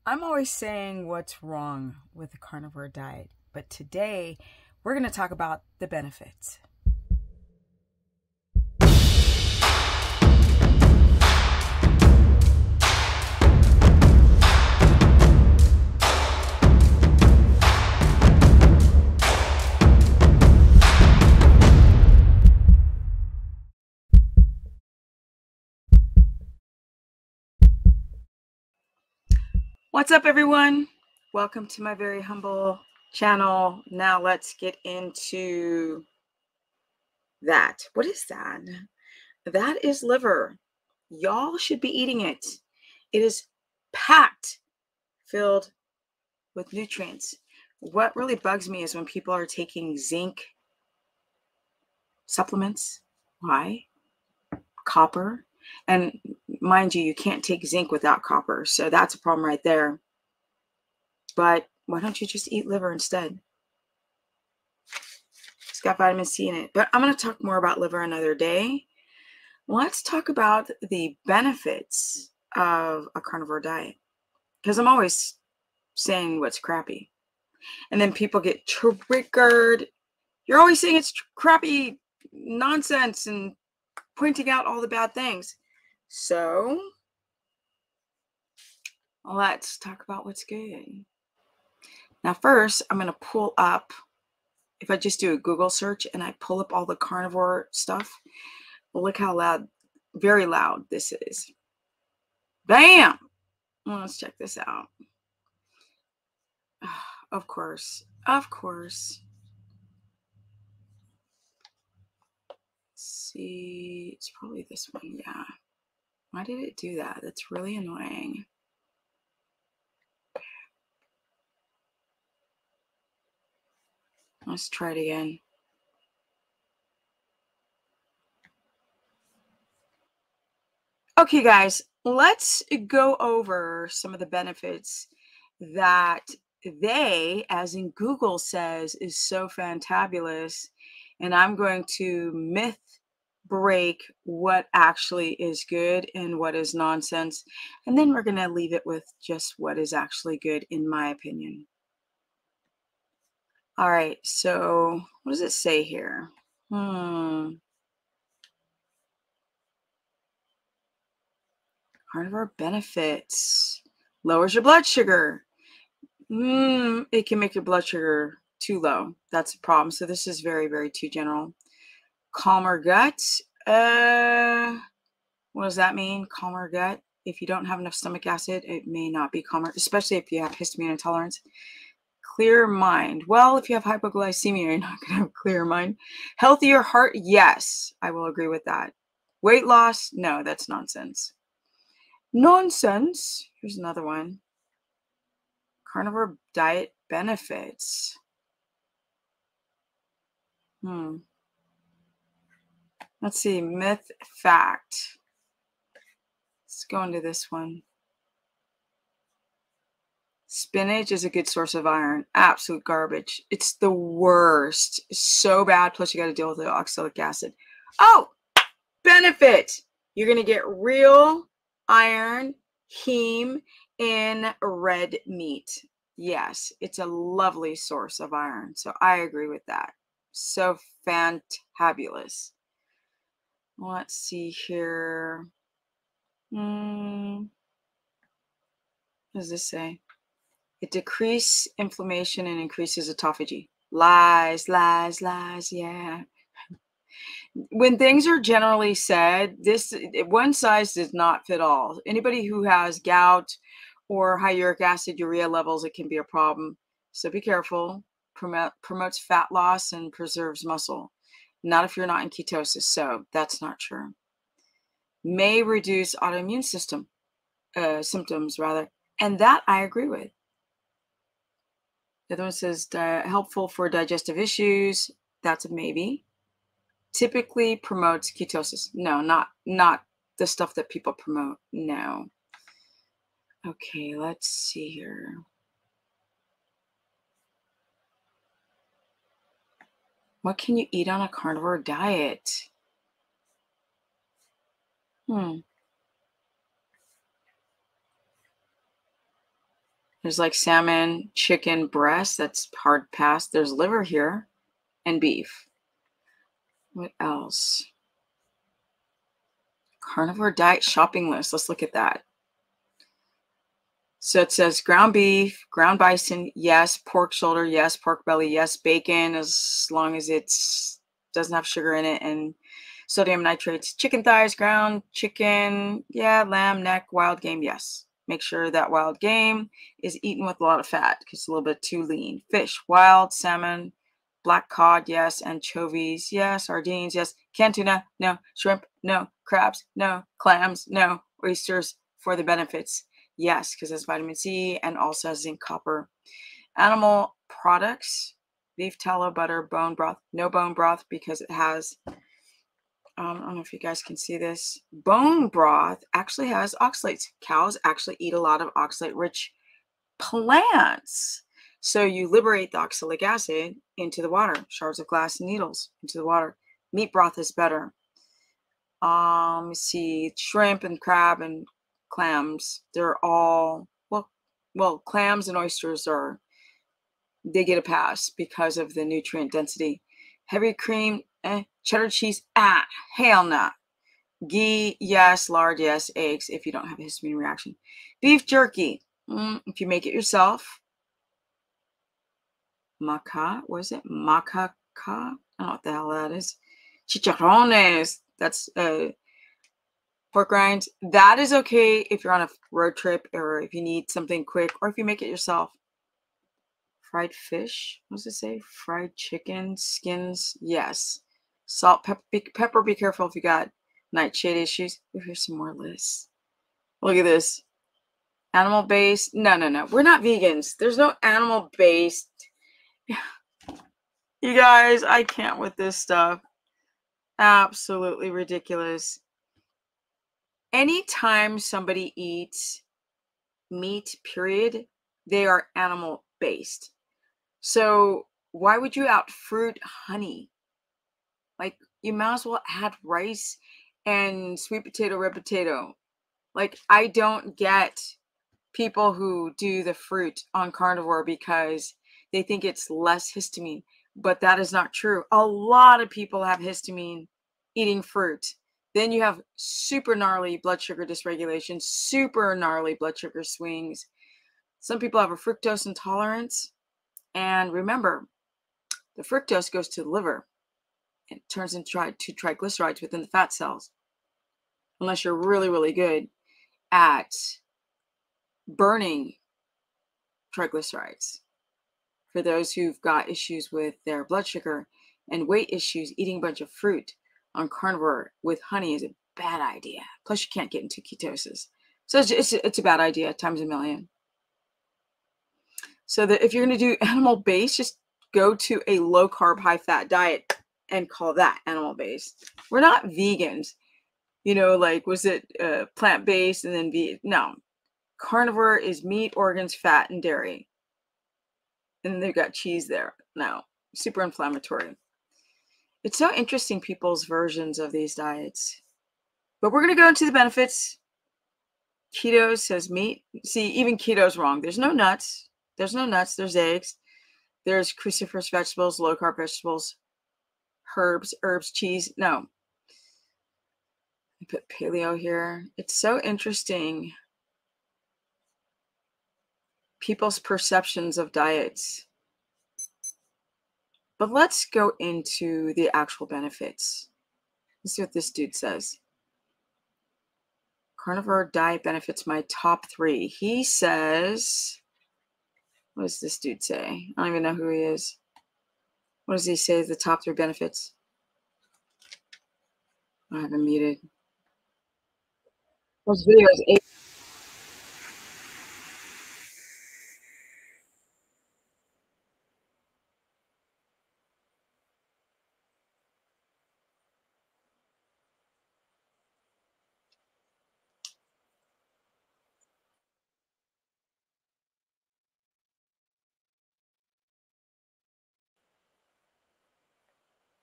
I'm always saying what's wrong with the carnivore diet, but today we're going to talk about the benefits. What's up, everyone? Welcome to my very humble channel. Now let's get into that. What is that? That is liver. Y'all should be eating it. It is packed, filled with nutrients. What really bugs me is when people are taking zinc supplements. Why? Copper. And mind you, you can't take zinc without copper. So that's a problem right there. But why don't you just eat liver instead? It's got vitamin C in it. But I'm going to talk more about liver another day. Let's talk about the benefits of a carnivore diet. Because I'm always saying what's crappy. And then people get triggered. You're always saying it's crappy nonsense and pointing out all the bad things. So let's talk about what's good. Now, first, I'm going to pull up, if I just do a Google search and I pull up all the carnivore stuff, look how loud, very loud this is. Bam! Well, let's check this out. Of course. Let's see, it's probably this one, yeah. Why did it do that? That's really annoying. Let's try it again. Okay, guys, let's go over some of the benefits that they, as in Google says, is so fantabulous. And I'm going to myth break what actually is good and what is nonsense. And then we're going to leave it with just what is actually good, in my opinion. All right, so what does it say here? Carnivore benefits. Lowers your blood sugar. It can make your blood sugar too low. That's a problem. So this is very, very too general. Calmer gut. What does that mean? Calmer gut. If you don't have enough stomach acid, it may not be calmer, especially if you have histamine intolerance. Clear mind. Well, if you have hypoglycemia, you're not going to have a clear mind. Healthier heart. Yes, I will agree with that. Weight loss. No, that's nonsense. Nonsense. Here's another one. Carnivore diet benefits. Let's see. Myth, fact. Let's go into this one. Spinach is a good source of iron. Absolute garbage. It's the worst. It's so bad. Plus, you got to deal with the oxalic acid. Oh, benefit. You're going to get real iron, heme in red meat. Yes, it's a lovely source of iron. So I agree with that. So fantabulous. Let's see here. What does this say? It decreases inflammation and increases autophagy. Lies, lies, lies. Yeah. When things are generally said, one size does not fit all. Anybody who has gout or high uric acid, urea levels, it can be a problem. So be careful. Promotes fat loss and preserves muscle. Not if you're not in ketosis. So that's not true. May reduce autoimmune symptoms rather. And that I agree with. The other one says helpful for digestive issues. That's a maybe. Typically promotes ketosis. No, not the stuff that people promote. No. Okay, let's see here. What can you eat on a carnivore diet? There's like salmon, chicken breast. That's hard pass. There's liver here and beef. What else? Carnivore diet shopping list. Let's look at that. So it says ground beef, ground bison, yes. Pork shoulder, yes. Pork belly, yes. Bacon, as long as it doesn't have sugar in it, and sodium nitrates. Chicken thighs, ground chicken, yeah. Lamb, neck, wild game, yes. Make sure that wild game is eaten with a lot of fat because it's a little bit too lean. Fish, wild salmon, black cod, yes. Anchovies, yes. Sardines, yes. Canned tuna, no. Shrimp, no. Crabs, no. Clams, no. Oysters for the benefits. Yes, because it's vitamin C and also zinc, copper. Animal products, beef tallow, butter, bone broth. No bone broth because it has, I don't know if you guys can see this. Bone broth actually has oxalates. Cows actually eat a lot of oxalate-rich plants. So you liberate the oxalic acid into the water. Shards of glass and needles into the water. Meat broth is better. Let's see, shrimp and crab and clams, they're all, well, clams and oysters they get a pass because of the nutrient density. Heavy cream, cheddar cheese, hell no. Ghee, yes. Lard, yes. Eggs, if you don't have a histamine reaction. Beef jerky, if you make it yourself. Maca, what is it? Macaca? I don't know what the hell that is. Chicharrones, that's pork rinds. That is okay if you're on a road trip or if you need something quick or if you make it yourself. Fried fish, what does it say? Fried chicken, skins, yes. Salt, pepper, be careful if you got nightshade issues. Oh, here's some more lists. Look at this. Animal based. No. We're not vegans. There's no animal based. You guys, I can't with this stuff. Absolutely ridiculous. Anytime somebody eats meat, period, they are animal based. So why would you out fruit honey? Like, you might as well add rice and sweet potato, red potato. Like, I don't get people who do the fruit on carnivore because they think it's less histamine, but that is not true. A lot of people have histamine eating fruit. Then you have super gnarly blood sugar dysregulation, super gnarly blood sugar swings. Some people have a fructose intolerance. And remember, the fructose goes to the liver. It turns into triglycerides within the fat cells. Unless you're really, really good at burning triglycerides. For those who've got issues with their blood sugar and weight issues, eating a bunch of fruit on carnivore with honey is a bad idea. Plus, you can't get into ketosis. So it's a bad idea times a million. So that if you're going to do animal-based, just go to a low-carb, high-fat diet and call that animal-based. We're not vegans. You know, like, was it plant-based and then vegan? No. Carnivore is meat, organs, fat, and dairy. And they've got cheese there. No. Super inflammatory. It's so interesting, people's versions of these diets. But we're going to go into the benefits. Keto says meat. See, even keto's wrong. There's no nuts. There's no nuts. There's eggs. There's cruciferous vegetables, low-carb vegetables, herbs, cheese. No. I put paleo here. It's so interesting. People's perceptions of diets. But let's go into the actual benefits. Let's see what this dude says. Carnivore diet benefits, my top 3. He says, what does this dude say? I don't even know who he is. What does he say? The top 3 benefits. I have him muted. Those videos.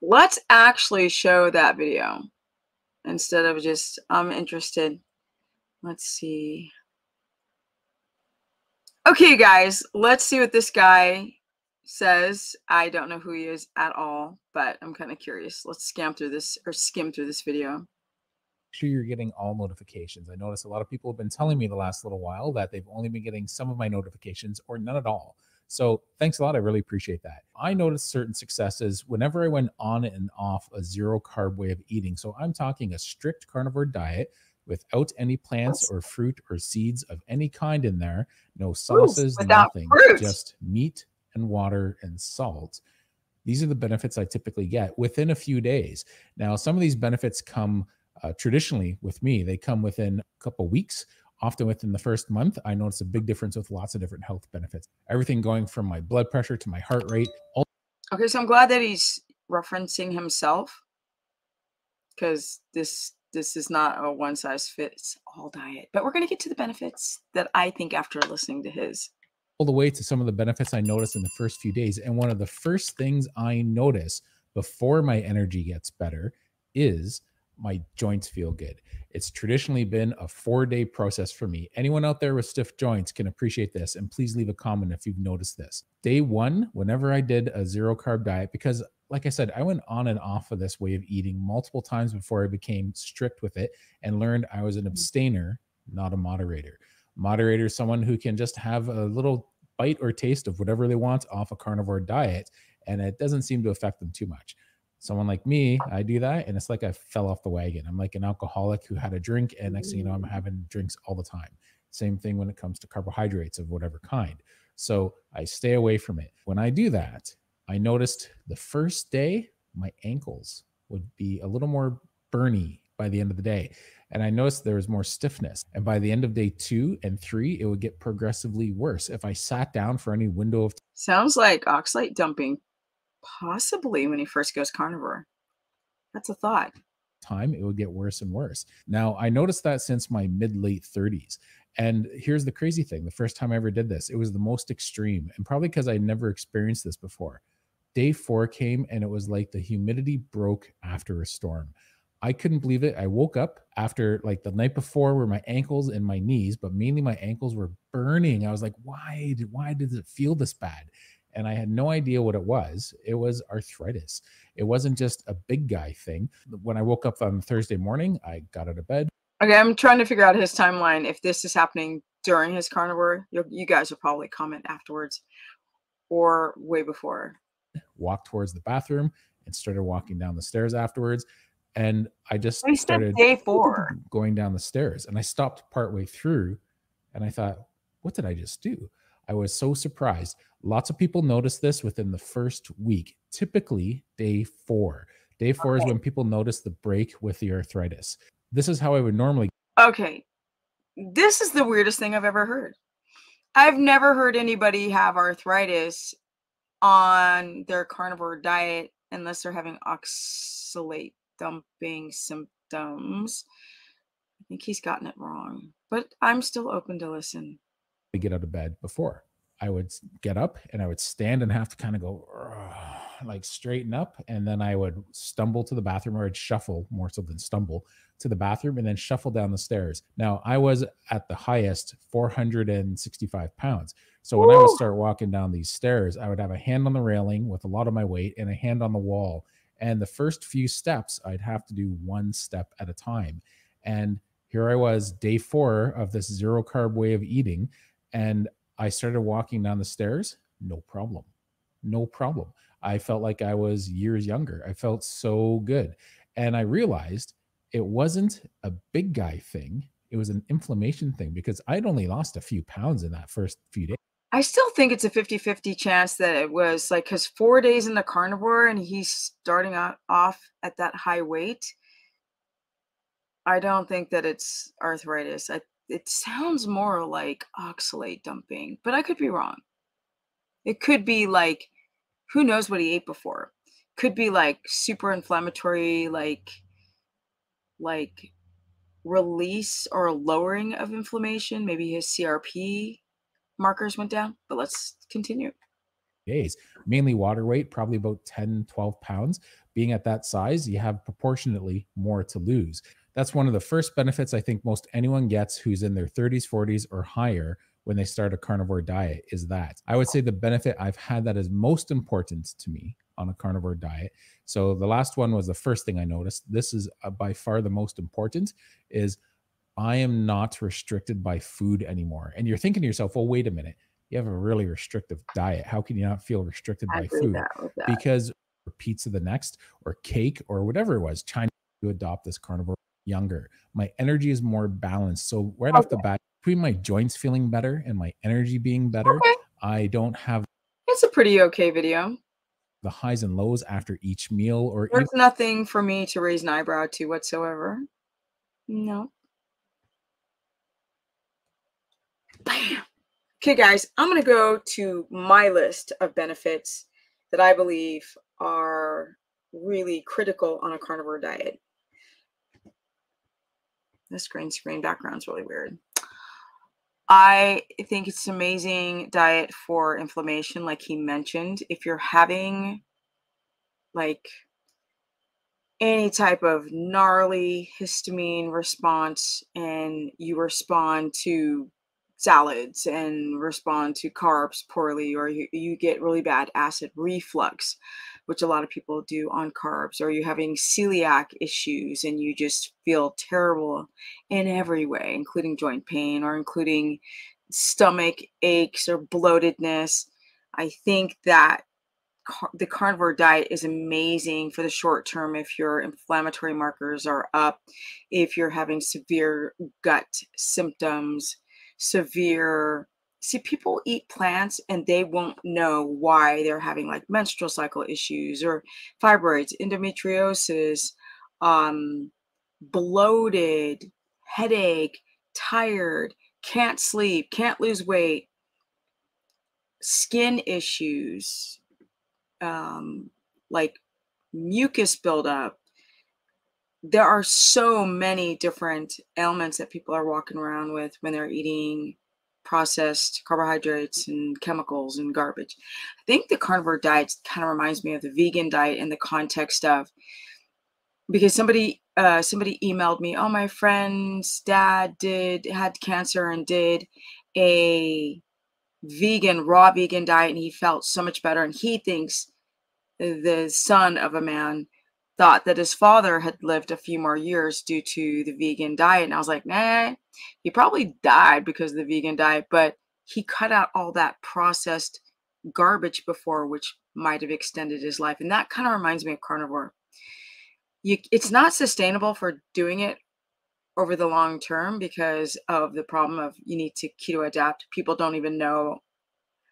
Let's actually show that video instead of just, I'm interested. Let's see. Okay, guys, let's see what this guy says. I don't know who he is at all, but I'm kind of curious. Let's skim through this video. Sure you're getting all notifications. I notice a lot of people have been telling me the last little while that they've only been getting some of my notifications or none at all. So thanks a lot. I really appreciate that. I noticed certain successes whenever I went on and off a zero carb way of eating. So I'm talking a strict carnivore diet without any plants or fruit or seeds of any kind in there, no sauces, Without nothing, fruit. just meat and water and salt. These are the benefits I typically get within a few days. Now, some of these benefits come traditionally with me, they come within a couple weeks. Often within the first month, I notice a big difference with lots of different health benefits. Everything going from my blood pressure to my heart rate. Okay, so I'm glad that he's referencing himself, because this is not a one size fits all diet. But we're going to get to the benefits that I think after listening to his. All the way to some of the benefits I notice in the first few days. And one of the first things I notice before my energy gets better is my joints feel good. It's traditionally been a 4-day process for me. Anyone out there with stiff joints can appreciate this. And please leave a comment if you've noticed this. Day one, whenever I did a zero carb diet, because like I said, I went on and off of this way of eating multiple times before I became strict with it and learned I was an abstainer, not a moderator. Moderator is someone who can just have a little bite or taste of whatever they want off a carnivore diet, and it doesn't seem to affect them too much. Someone like me, I do that, and it's like I fell off the wagon. I'm like an alcoholic who had a drink, and next thing you know, I'm having drinks all the time. Same thing when it comes to carbohydrates of whatever kind. So I stay away from it. When I do that, I noticed the first day, my ankles would be a little more burny by the end of the day. And I noticed there was more stiffness. And by the end of day 2 and 3, it would get progressively worse. If I sat down for any window of Sounds like oxalate dumping, possibly when he first goes carnivore. That's a thought. time, it would get worse and worse. Now, I noticed that since my mid late 30s. And here's the crazy thing, the first time I ever did this, it was the most extreme, and probably because I never experienced this before. Day 4 came, and it was like the humidity broke after a storm. I couldn't believe it. I woke up after like the night before where my ankles and my knees, but mainly my ankles were burning. I was like, why did it feel this bad? And I had no idea what it was. It was arthritis. It wasn't just a big guy thing. When I woke up on Thursday morning, I got out of bed. Okay, I'm trying to figure out his timeline. If this is happening during his carnivore, you guys will probably comment afterwards or way before. Walked towards the bathroom and started walking down the stairs afterwards. And I just He said started day 4. going down the stairs, and I stopped partway through, and I thought, what did I just do? I was so surprised. Lots of people notice this within the first week, typically day 4. Day 4 is when people notice the break with the arthritis. This is how I would normally. Okay, this is the weirdest thing I've ever heard. I've never heard anybody have arthritis on their carnivore diet unless they're having oxalate dumping symptoms. I think he's gotten it wrong, but I'm still open to listen. Get out of bed before. I would get up and I would stand and have to kind of go like straighten up, and then I would stumble to the bathroom, or I'd shuffle more so than stumble to the bathroom and then shuffle down the stairs. Now I was at the highest 465 pounds. So when I would start walking down these stairs, I would have a hand on the railing with a lot of my weight and a hand on the wall. And the first few steps, I'd have to do one step at a time. And here I was, day 4 of this zero carb way of eating. And I started walking down the stairs, no problem. No problem. I felt like I was years younger. I felt so good. And I realized it wasn't a big guy thing. It was an inflammation thing, because I'd only lost a few pounds in that first few days. I still think it's a 50-50 chance that it was like, because 4 days in the carnivore and he's starting off at that high weight. I don't think that it's arthritis. It sounds more like oxalate dumping, but I could be wrong. It could be like, who knows what he ate before? Could be like super inflammatory, like release or lowering of inflammation. Maybe his CRP markers went down, but let's continue. Days, mainly water weight, probably about 10, 12 pounds. Being at that size, you have proportionately more to lose. That's one of the first benefits I think most anyone gets who's in their 30s, 40s, or higher when they start a carnivore diet is that. I would say the benefit I've had that is most important to me on a carnivore diet. So the last one was the first thing I noticed. This is by far the most important, is I am not restricted by food anymore. And you're thinking to yourself, well, wait a minute. You have a really restrictive diet. How can you not feel restricted I by agree food? with that. Because pizza the next, or cake, or whatever it was, China to adopt this carnivore younger. My energy is more balanced. So right off the Okay. bat, between my joints feeling better and my energy being better, Okay. I don't have It's a pretty okay video. the highs and lows after each meal, or even There's nothing for me to raise an eyebrow to whatsoever. No. Bam. Okay, guys, I'm going to go to my list of benefits that I believe are really critical on a carnivore diet. This green screen background's really weird. I think it's an amazing diet for inflammation, like he mentioned. If you're having like any type of gnarly histamine response and you respond to salads and respond to carbs poorly, or you get really bad acid reflux, which a lot of people do on carbs, or you're having celiac issues and you just feel terrible in every way, including joint pain or including stomach aches or bloatedness, I think that the carnivore diet is amazing for the short term if your inflammatory markers are up, if you're having severe gut symptoms, severe. See, people eat plants and they won't know why they're having like menstrual cycle issues or fibroids, endometriosis, bloated, headache, tired, can't sleep, can't lose weight, skin issues, like mucus buildup. There are so many different ailments that people are walking around with when they're eating processed carbohydrates and chemicals and garbage. I think the carnivore diet kind of reminds me of the vegan diet in the context of, because somebody emailed me, oh, my friend's dad had cancer and did a raw vegan diet and he felt so much better, and he thinks the son of a man thought that his father had lived a few more years due to the vegan diet. And I was like, nah, he probably died because of the vegan diet, but he cut out all that processed garbage before, which might have extended his life. And that kind of reminds me of carnivore. It's not sustainable for doing it over the long term because of the problem of you need to keto adapt. People don't even know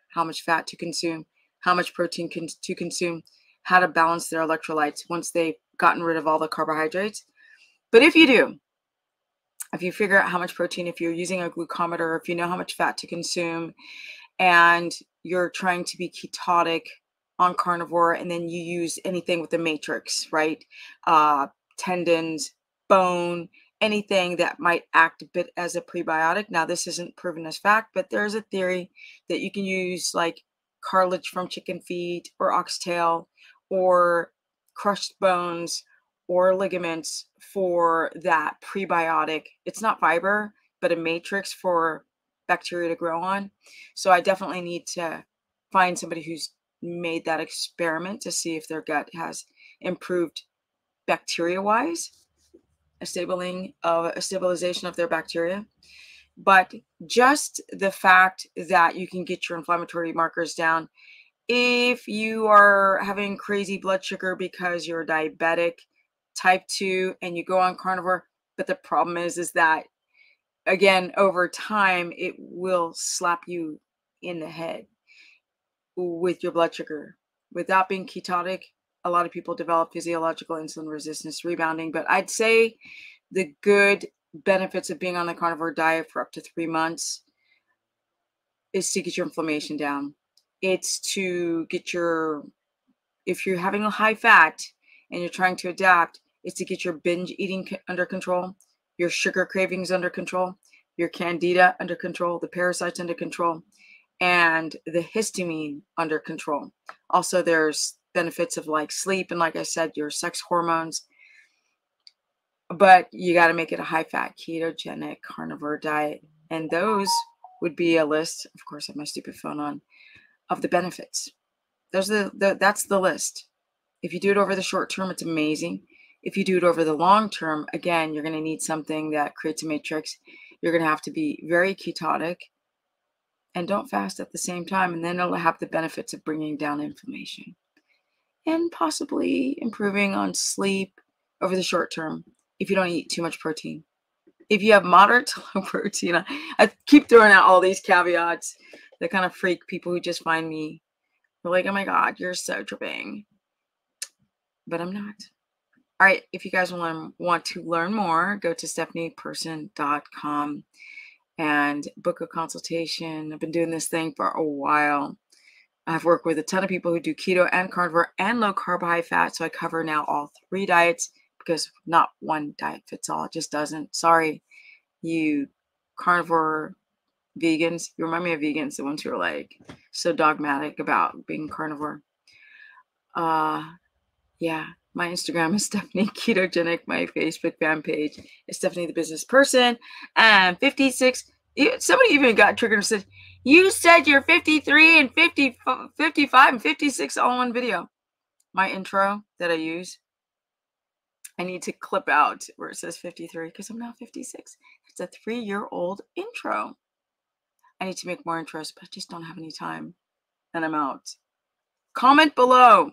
how much fat to consume, how much protein to consume, how to balance their electrolytes once they've gotten rid of all the carbohydrates. But if you do, if you figure out how much protein, if you're using a glucometer, if you know how much fat to consume, and you're trying to be ketotic on carnivore, and then you use anything with the matrix, right? Tendons, bone, anything that might act a bit as a prebiotic. Now, this isn't proven as fact, but there's a theory that you can use like cartilage from chicken feet or oxtail or crushed bones or ligaments for that prebiotic. It's not fiber, but a matrix for bacteria to grow on. So I definitely need to find somebody who's made that experiment to see if their gut has improved bacteria-wise, a stabilization of their bacteria. But just the fact that you can get your inflammatory markers down, if you are having crazy blood sugar because you're diabetic type 2 and you go on carnivore, but the problem is that, again, over time, it will slap you in the head with your blood sugar. Without being ketotic, a lot of people develop physiological insulin resistance rebounding. But I'd say the good benefits of being on the carnivore diet for up to 3 months is to get your inflammation down. It's to get if you're having a high fat and you're trying to adapt, it's to get your binge eating under control, your sugar cravings under control, your candida under control, the parasites under control, and the histamine under control. Also, there's benefits of like sleep and, like I said, your sex hormones. But you got to make it a high fat ketogenic carnivore diet. And those would be a list. Of course, I have my stupid phone on, of the benefits. That's the list. If you do it over the short term, it's amazing. If you do it over the long term, again, you're going to need something that creates a matrix. You're going to have to be very ketotic and don't fast at the same time. And then it'll have the benefits of bringing down inflammation and possibly improving on sleep over the short term if you don't eat too much protein. If you have moderate to low protein, I keep throwing out all these caveats that kind of freak people who just find me. They're like, oh my God, you're so tripping. But I'm not. All right, if you guys want to learn more, go to stephanieperson.com and book a consultation. I've been doing this thing for a while. I've worked with a ton of people who do keto and carnivore and low carb, high fat. So I cover now all 3 diets because not one diet fits all. It just doesn't. Sorry, you carnivore vegans. You remind me of vegans, the ones who are like so dogmatic about being carnivore. Yeah, my Instagram is Stephanie Ketogenic. My Facebook fan page is Stephanie the Business Person. And 56. Somebody even got triggered and said, you said you're 53 and 50, 55 and 56 all in one video. My intro that I use, I need to clip out where it says 53 because I'm now 56. It's a 3-year-old intro. I need to make more intros, but I just don't have any time. And I'm out. Comment below.